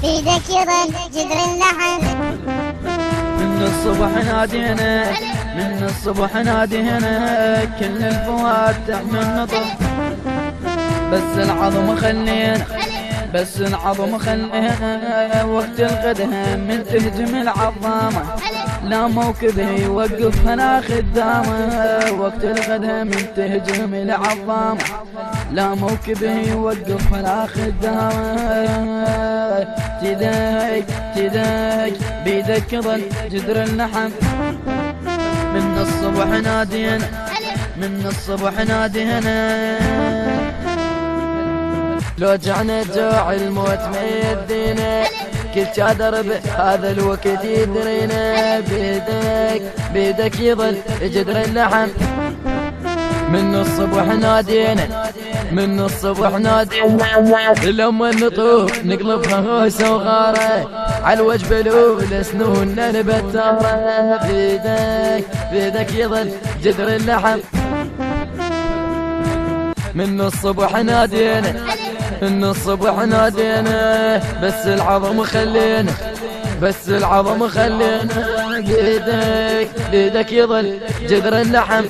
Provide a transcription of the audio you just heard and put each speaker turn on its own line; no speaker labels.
بيدك يظل جدر اللحم.
من الصبح نادينا، من الصبح نادينا، كل الفوات تحمل نطر. بس العظم خلينا، بس العظم خلينا، وقت الغدهم من تهجم العظامة. لا موكبه يوقف هنا خدامه، وقت الغدهم من تهجم العظامة. لا موكبه يوقف هنا خدامه. تداك تداك بيدك يظل جدر اللحم. من الصبح نادينا، من الصبح نادينا، لو جعنا جوع الموت ما يدينا. كل شادر بهذا الوقت يدرينا. بيدك بيدك يظل جدر اللحم. من الصبح نادينا، من الصبح نادينا، لما نطوف نقلبها هوسة وغارة. على الوجبة الأولى سنوننا البتارة. بيدك بيدك يظل جدر اللحم. من الصبح نادينا، من الصبح نادينا، بس العظم خلينا، بس العظم خلينا. بيدك بيدك يظل جدر اللحم.